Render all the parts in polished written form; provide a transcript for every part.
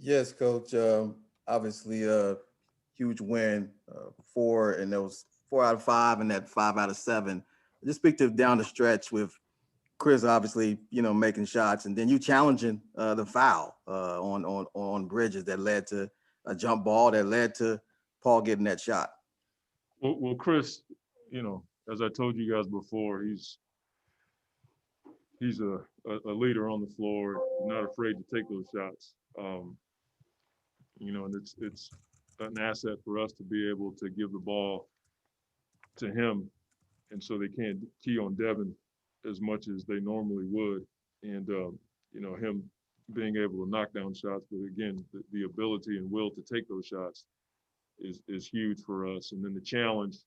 Yes, Coach. Obviously, a huge win. Four, and there was 4 out of 5, and that 5 out of 7. Just speak to down the stretch with Chris, obviously, making shots, and then you challenging the foul on Bridges that led to a jump ball that led to Paul getting that shot. Well, Chris, as I told you guys before, he's a leader on the floor, not afraid to take those shots. And it's an asset for us to be able to give the ball to him, and so they can't key on Devin as much as they normally would. And him being able to knock down shots, but again, the ability and will to take those shots is huge for us. And then the challenge,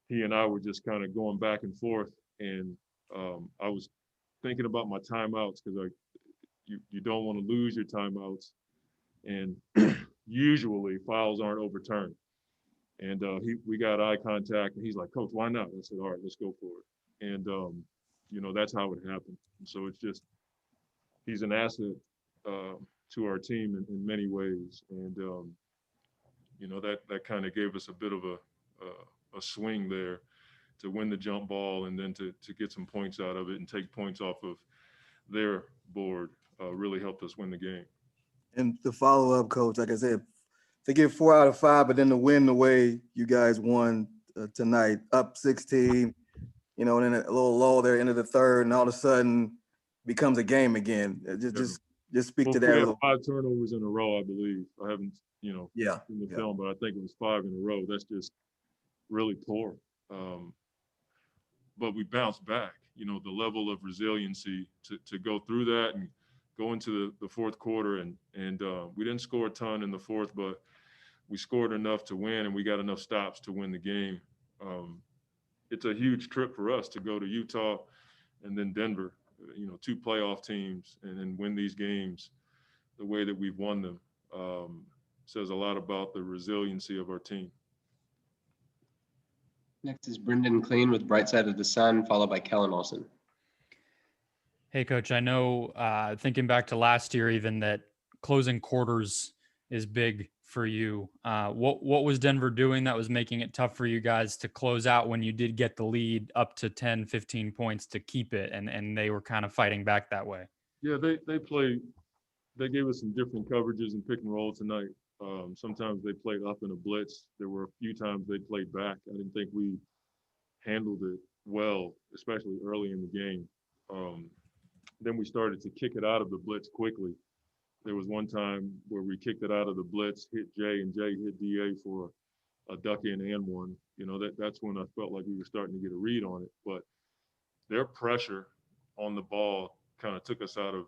he and I were just kind of going back and forth, and I was thinking about my timeouts because you don't want to lose your timeouts, and usually fouls aren't overturned. And we got eye contact, and he's like, "Coach, why not?" I said, "All right, let's go for it." And that's how it happened. And so it's just he's an asset to our team in many ways, and that kind of gave us a bit of a swing there to win the jump ball, and then to get some points out of it and take points off of their board really helped us win the game. And to follow up, Coach, like I said, to get 4 out of 5, but then to win the way you guys won tonight, up 16, and then a little lull there, into the third, and all of a sudden becomes a game again. Just speak to that. We had 5 turnovers in a row, I believe. I haven't, seen the film, but I think it was 5 in a row. That's just really poor. But we bounced back. The level of resiliency to go through that and go into the fourth quarter, and we didn't score a ton in the fourth, but we scored enough to win, and we got enough stops to win the game. It's a huge trip for us to go to Utah and then Denver, 2 playoff teams, and then win these games the way that we've won them. Says a lot about the resiliency of our team. Next is Brendan Clean with Bright Side of the Sun, followed by Kellen Olson. Hey, Coach, I know thinking back to last year, even that closing quarters is big for you. What was Denver doing that was making it tough for you guys to close out when you did get the lead up to 10, 15 points to keep it, and they were kind of fighting back that way? Yeah, they gave us some different coverages and pick and roll tonight. Sometimes they played up in a blitz. There were a few times they played back. I didn't think we handled it well, especially early in the game. Then we started to kick it out of the blitz quickly. There was one time where we kicked it out of the blitz, hit Jay, and Jay hit DA for a duck in and one. That's when I felt like we were starting to get a read on it. But their pressure on the ball kind of took us out of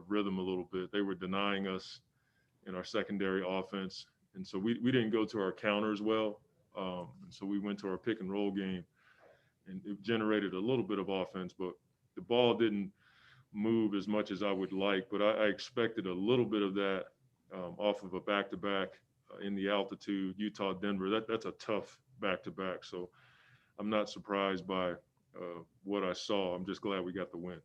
rhythm a little bit. They were denying us in our secondary offense, and so we didn't go to our counters well. And so we went to our pick and roll game, and it generated a little bit of offense, but the ball didn't move as much as I would like. But I expected a little bit of that off of a back-to-back in the altitude, Utah, Denver. That's a tough back-to-back. So I'm not surprised by what I saw. I'm just glad we got the win.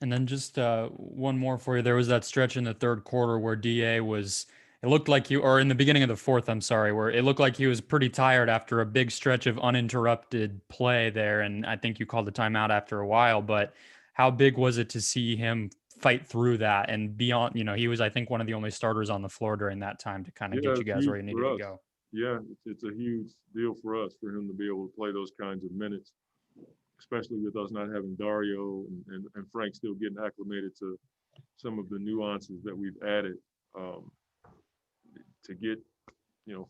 And then just one more for you. There was that stretch in the third quarter where DA was, it looked like or in the beginning of the fourth, I'm sorry, where it looked like he was pretty tired after a big stretch of uninterrupted play there. And I think you called the timeout after a while, but how big was it to see him fight through that and beyond? He was, I think, one of the only starters on the floor during that time to kind of get you guys where you needed to go. Yeah, it's a huge deal for us, for him to be able to play those kinds of minutes, especially with us not having Dario and Frank still getting acclimated to some of the nuances that we've added. To get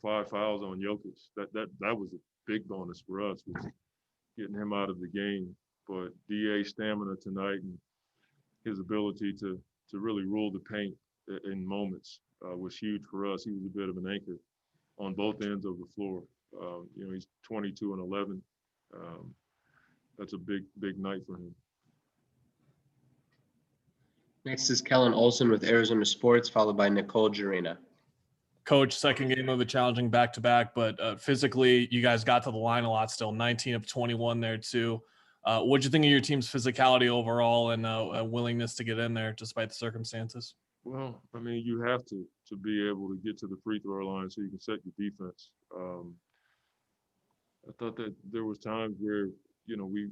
5 fouls on Jokic, that was a big bonus for us, was getting him out of the game. But DA's stamina tonight and his ability to really rule the paint in moments was huge for us. He was a bit of an anchor on both ends of the floor. He's 22 and 11. That's a big night for him. Next is Kellen Olson with Arizona Sports, followed by Nicole Jarena. Coach, second game of a challenging back-to-back, but physically you guys got to the line a lot still, 19 of 21 there too. What'd you think of your team's physicality overall and willingness to get in there despite the circumstances? Well, I mean, you have to be able to get to the free throw line so you can set your defense. I thought that there was times where, we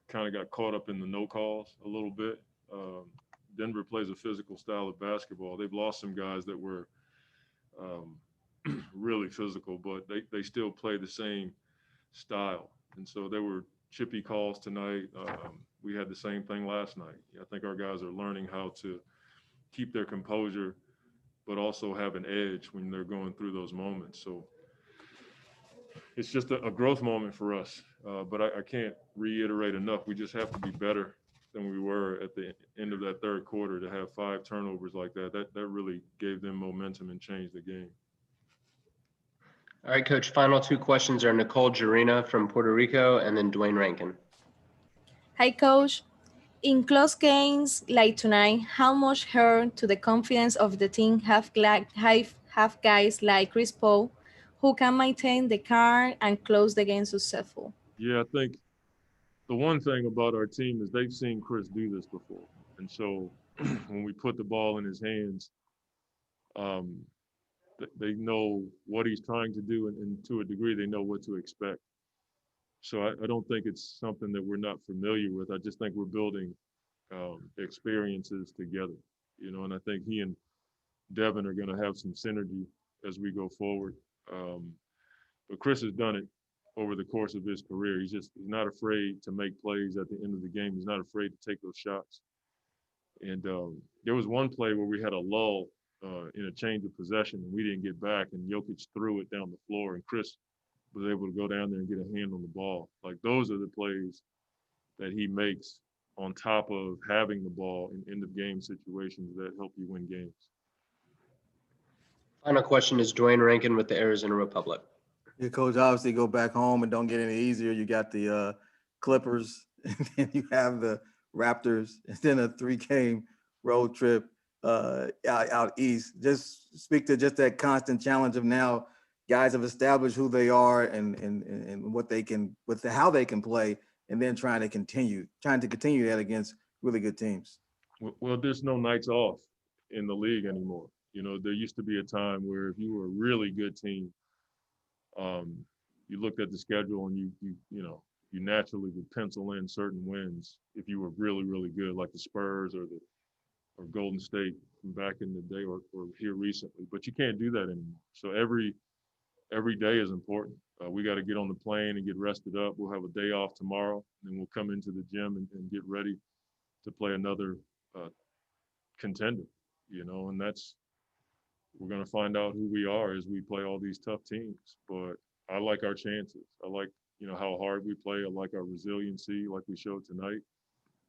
kind of got caught up in the no calls a little bit. Um, Denver plays a physical style of basketball. They've lost some guys that were um, really physical, but they still play the same style. And so there were chippy calls tonight. We had the same thing last night. I think our guys are learning how to keep their composure, but also have an edge when they're going through those moments. So it's just a growth moment for us. But I can't reiterate enough. We just have to be better than we were at the end of that third quarter. To have 5 turnovers like that really gave them momentum and changed the game. All right, Coach, final 2 questions are Nicole Jarina from Puerto Rico and then Dwayne Rankin. Hi, Coach. In close games like tonight, how much hurt to the confidence of the team have guys like Chris Paul, who can maintain the card and close the game successful? Yeah, I think the one thing about our team is they've seen Chris do this before. And so when we put the ball in his hands, they know what he's trying to do, and to a degree, they know what to expect. So I don't think it's something that we're not familiar with. I just think we're building experiences together, and I think he and Devin are going to have some synergy as we go forward. But Chris has done it over the course of his career. He's not afraid to make plays at the end of the game. He's not afraid to take those shots. And there was one play where we had a lull in a change of possession, and we didn't get back, and Jokic threw it down the floor, and Chris was able to go down there and get a hand on the ball. Like, those are the plays that he makes on top of having the ball in end-of-game situations that help you win games. Final question is Dwayne Rankin with the Arizona Republic. Your coach, obviously go back home and don't get any easier. You got the Clippers, and then you have the Raptors, and then a 3-game road trip out east. Just speak to just that constant challenge of now guys have established who they are and what they can, how they can play, and then trying to continue that against really good teams. Well, there's no nights off in the league anymore. There used to be a time where if you were a really good team, you looked at the schedule and you naturally would pencil in certain wins if you were really, really good, like the Spurs or Golden State from back in the day or here recently. But you can't do that anymore. So every day is important. We got to get on the plane and get rested up. We'll have a day off tomorrow, and then we'll come into the gym and get ready to play another contender, and we're going to find out who we are as we play all these tough teams. But I like our chances. I like, how hard we play. I like our resiliency like we showed tonight.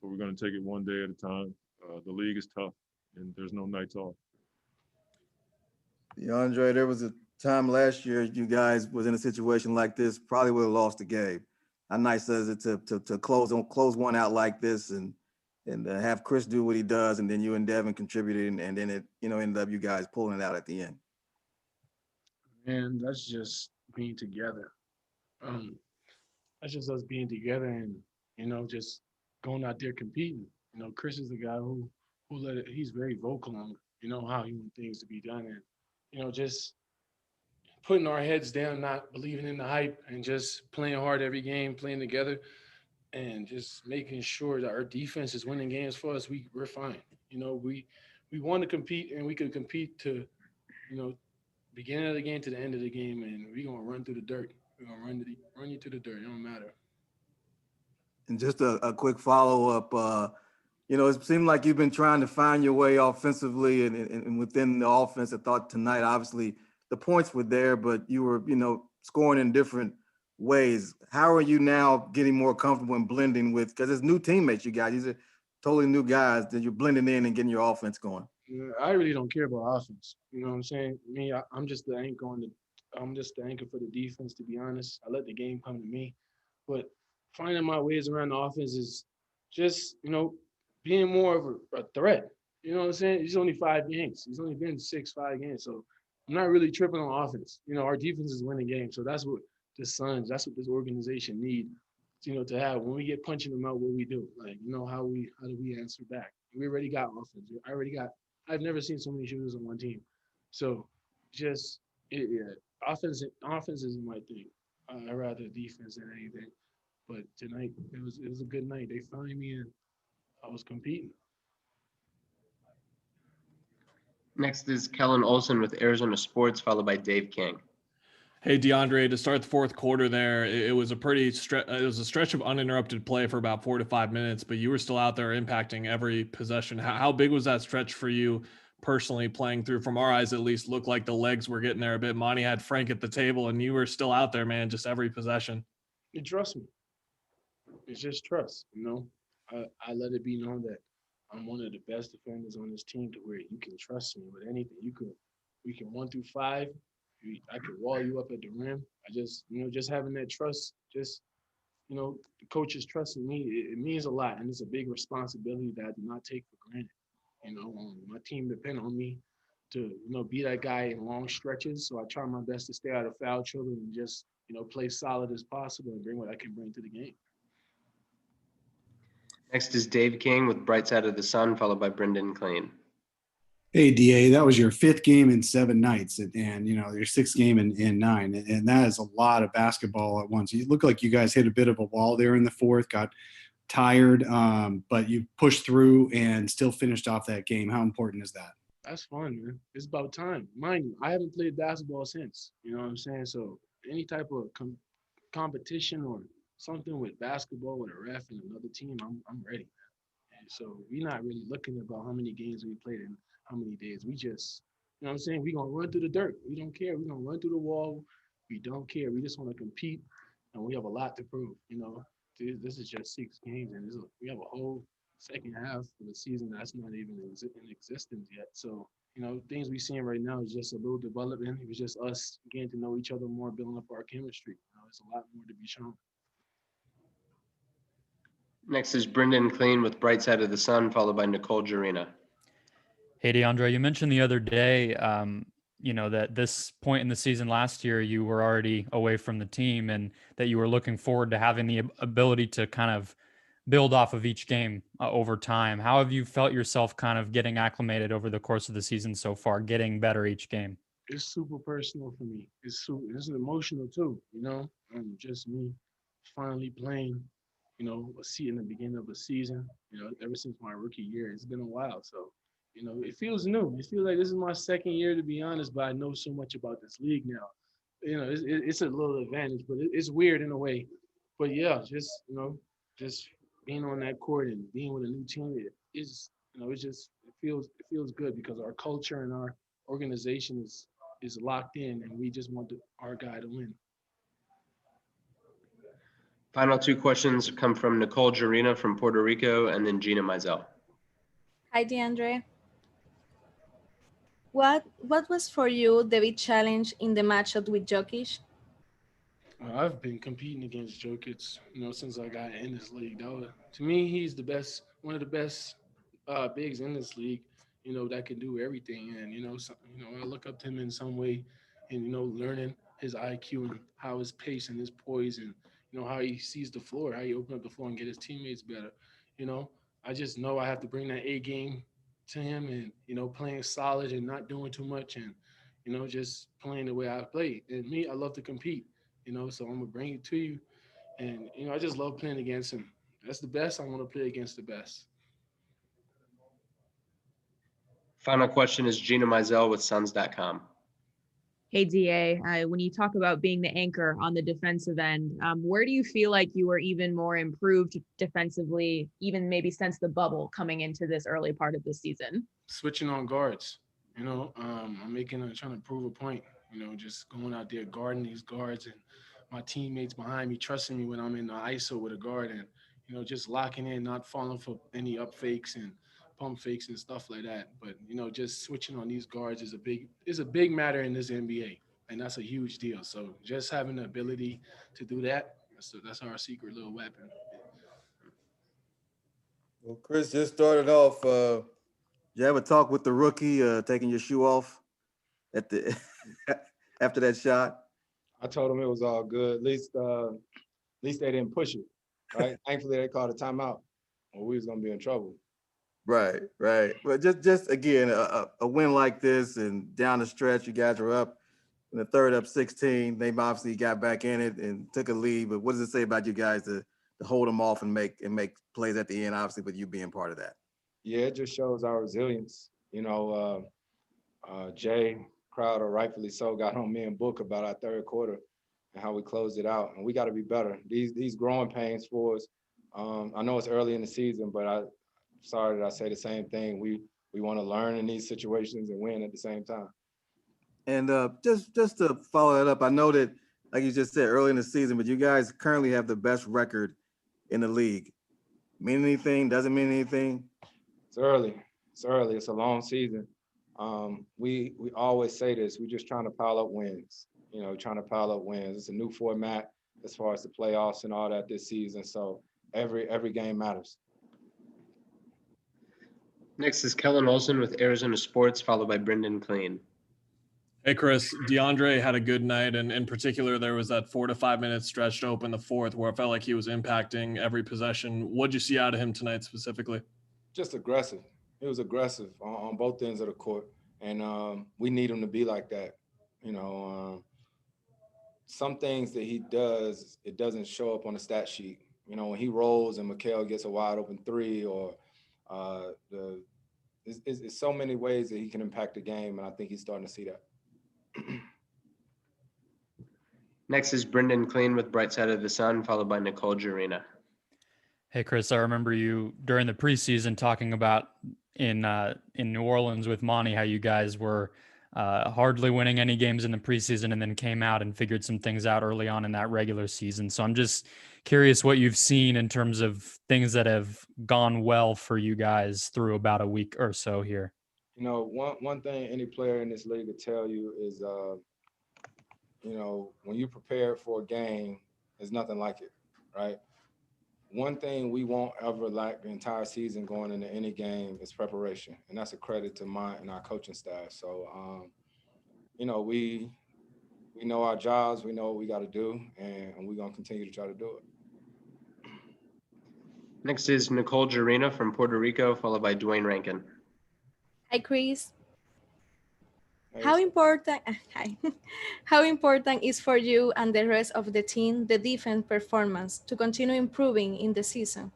But we're going to take it one day at a time. The league is tough, and there's no nights off. Deandre, there was a time last year you guys was in a situation like this, probably would have lost the game. How nice is it to close one out like this and have Chris do what he does, and then you and Devin contributing, and then it ended up you guys pulling it out at the end. And that's just being together. That's just us being together and just going out there competing. Chris is the guy who he's very vocal on how he wants things to be done, and just putting our heads down, not believing in the hype, and just playing hard every game, playing together, and just making sure that our defense is winning games for us. We're fine. We want to compete, and we can compete to beginning of the game to the end of the game, and we're gonna run through the dirt. We're gonna run you through the dirt. It don't matter. And just a quick follow-up, it seemed like you've been trying to find your way offensively and within the offense. I thought tonight, obviously, the points were there, but you were, scoring in different ways. How are you now getting more comfortable and blending with, because it's new teammates you got. These are totally new guys that you're blending in and getting your offense going. I really don't care about offense. You know what I'm saying? I'm just the anchor I'm just the anchor for the defense, to be honest. I let the game come to me. But finding my ways around the offense is just, being more of a threat. You know what I'm saying? It's only 5 games. It's only been 5 games. So I'm not really tripping on offense. Our defense is winning games. So that's what the Suns, that's what this organization need, to have. When we get punching them out, what we do. Like, how do we answer back? We already got offense. I I've never seen so many shooters on one team. So just yeah, offense isn't my thing. I rather defense than anything. But tonight it was a good night. They found me and I was competing. Next is Kellen Olson with Arizona Sports, followed by Dave King. Hey, DeAndre, to start the fourth quarter there, it was a it was a stretch of uninterrupted play for about 4 to 5 minutes, but you were still out there impacting every possession. How big was that stretch for you personally playing through? From our eyes, at least, looked like the legs were getting there a bit. Monty had Frank at the table, and you were still out there, man, just every possession. You trust me. It's just trust, you know. I let it be known that I'm one of the best defenders on this team to where you can trust me with anything. We can 1 through 5. I could wall you up at the rim. I just, just having that trust, the coaches trusting me, it means a lot. And it's a big responsibility that I do not take for granted. My team depend on me to, be that guy in long stretches. So I try my best to stay out of foul trouble and just, play solid as possible and bring what I can bring to the game. Next is Dave King with Bright Side of the Sun, followed by Brendan Clean. Hey, DA, that was your 5th game in 7 nights and your 6th game in 9. And that is a lot of basketball at once. You look like you guys hit a bit of a wall there in the 4th, got tired, but you pushed through and still finished off that game. How important is that? That's fun, man. It's about time. Mind you, I haven't played basketball since. You know what I'm saying? So any type of competition or something with basketball with a ref and another team, I'm ready. And so we're not really looking about how many games we played in how many days. We just, what I'm saying? We're going to run through the dirt. We don't care. We're going to run through the wall. We don't care. We just want to compete, and we have a lot to prove. This is just 6 games, and we have a whole second half of the season that's not even in existence yet. So, things we're seeing right now is just a little development. It was just us getting to know each other more, building up our chemistry. There's a lot more to be shown. Next is Brendan Clean with Bright Side of the Sun, followed by Nicole Jarina. Hey, DeAndre, you mentioned the other day, that this point in the season last year, you were already away from the team and that you were looking forward to having the ability to kind of build off of each game over time. How have you felt yourself kind of getting acclimated over the course of the season so far, getting better each game? It's super personal for me. It's emotional too, just me finally playing, a seat in the beginning of a season, ever since my rookie year. It's been a while. So, it feels new. It feels like this is my 2nd year, to be honest, but I know so much about this league now. It's a little advantage, but it's weird in a way. But yeah, just being on that court and being with a new team, it feels good because our culture and our organization is locked in, and we just want our guy to win. Final 2 questions come from Nicole Jarina from Puerto Rico, and then Gina Mizell. Hi, DeAndre. What was for you the big challenge in the matchup with Jokic? I've been competing against Jokic, since I got in this league. To me, he's the best, one of the best bigs in this league, that can do everything. And, I look up to him in some way and, learning his IQ and how his pace and his poise and, how he sees the floor, how he open up the floor and get his teammates better. I just know I have to bring that A game to him and, playing solid and not doing too much and, just playing the way I play. And me, I love to compete, so I'm going to bring it to you. And, I just love playing against him. That's the best. I want to play against the best. Final question is Gina Mizell with Suns.com. Hey, DA, when you talk about being the anchor on the defensive end, where do you feel like you were even more improved defensively, even maybe since the bubble coming into this early part of the season? Switching on guards, I'm trying to prove a point, just going out there guarding these guards and my teammates behind me, trusting me when I'm in the ISO with a guard and, just locking in, not falling for any up fakes and pump fakes and stuff like that. But, just switching on these guards is a big matter in this NBA, and that's a huge deal. So just having the ability to do that, that's our secret little weapon. Well, Chris just started off. You have a talk with the rookie, taking your shoe off at the after that shot? I told them it was all good. At least they didn't push it, right? Thankfully, they called a timeout, or we was gonna be in trouble. Right, right. But just again, a win like this and down the stretch, you guys were up in the third, up 16. They obviously got back in it and took a lead. But what does it say about you guys to hold them off and make plays at the end? Obviously, with you being part of that. Yeah, it just shows our resilience. Jay Crowder, rightfully so, got on me and Book about our third quarter and how we closed it out. And we got to be better. These growing pains for us. I know it's early in the season, but sorry that I say the same thing. We want to learn in these situations and win at the same time. And just to follow that up, I know that, like you just said, early in the season, but you guys currently have the best record in the league. Mean anything? Doesn't mean anything? It's early. It's early. It's a long season. We always say this. We're just trying to pile up wins. Trying to pile up wins. It's a new format as far as the playoffs and all that this season. So every game matters. Next is Kellen Olson with Arizona Sports, followed by Brendan Clean. Hey, Chris, DeAndre had a good night, and in particular, there was that 4 to 5 minute stretch to open the fourth where it felt like he was impacting every possession. What'd you see out of him tonight specifically? Just aggressive. He was aggressive on both ends of the court, and we need him to be like that. Some things that he does, it doesn't show up on the stat sheet. When he rolls and Mikal gets a wide open three, or it's so many ways that he can impact the game, and I think he's starting to see that. Next is Brendan Clean with Bright Side of the Sun, followed by Nicole Jarina. Hey, Chris, I remember you during the preseason talking about in New Orleans with Monty how you guys were hardly winning any games in the preseason and then came out and figured some things out early on in that regular season. So I'm just curious what you've seen in terms of things that have gone well for you guys through about a week or so here. One thing any player in this league will tell you is, when you prepare for a game, there's nothing like it, right? One thing we won't ever lack the entire season going into any game is preparation, and that's a credit to mine and our coaching staff. So, we know our jobs, we know what we got to do, and we're going to continue to try to do it. Next is Nicole Jarina from Puerto Rico, followed by Dwayne Rankin. Hi, Chris. Hey, How important how important is for you and the rest of the team the defense performance to continue improving in the season?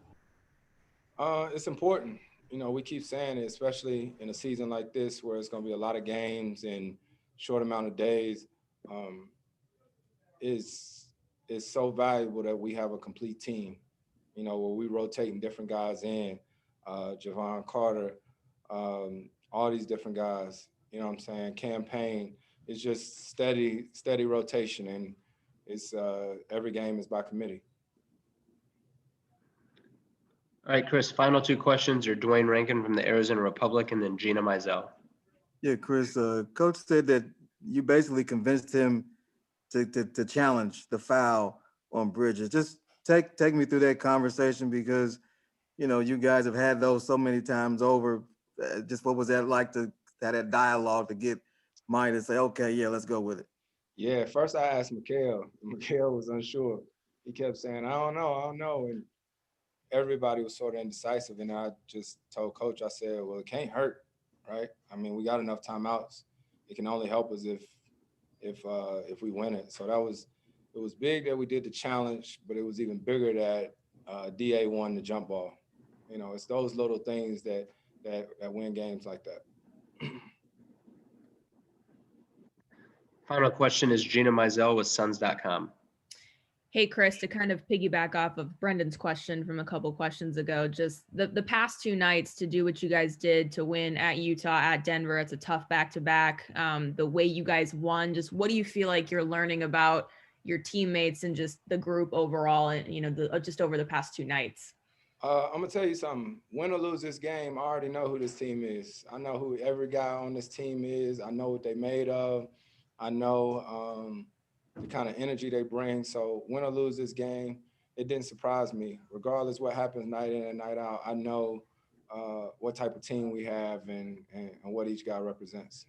It's important. We keep saying it, especially in a season like this where it's going to be a lot of games in short amount of days. It's so valuable that we have a complete team, where we rotating different guys in, Javon Carter, all these different guys. Campaign is just steady rotation, and it's every game is by committee. All right, Chris, final two questions are Dwayne Rankin from the Arizona Republic and then Gina Mizell. Yeah, Chris, coach said that you basically convinced him to challenge the foul on Bridges. Just take me through that conversation, because, you guys have had those so many times over. Just what was that like to have that dialogue to get Mike to say, okay, yeah, let's go with it? Yeah, first I asked Mikal. Mikal was unsure. He kept saying, I don't know. And everybody was sort of indecisive. And I just told Coach, I said, well, it can't hurt, right? I mean, we got enough timeouts. It can only help us if we win it. So it was big that we did the challenge, but it was even bigger that DA won the jump ball. It's those little things that win games like that. Final question is Gina Mizell with Suns.com. Hey, Chris, to kind of piggyback off of Brendan's question from a couple questions ago, just the past two nights to do what you guys did to win at Utah, at Denver, it's a tough back-to-back. The way you guys won, just what do you feel like you're learning about your teammates and just the group overall, and, just over the past two nights? I'm going to tell you something. Win or lose this game, I already know who this team is. I know who every guy on this team is. I know what they made of. I know the kind of energy they bring. So win or lose this game, it didn't surprise me. Regardless what happens night in and night out, I know what type of team we have and what each guy represents.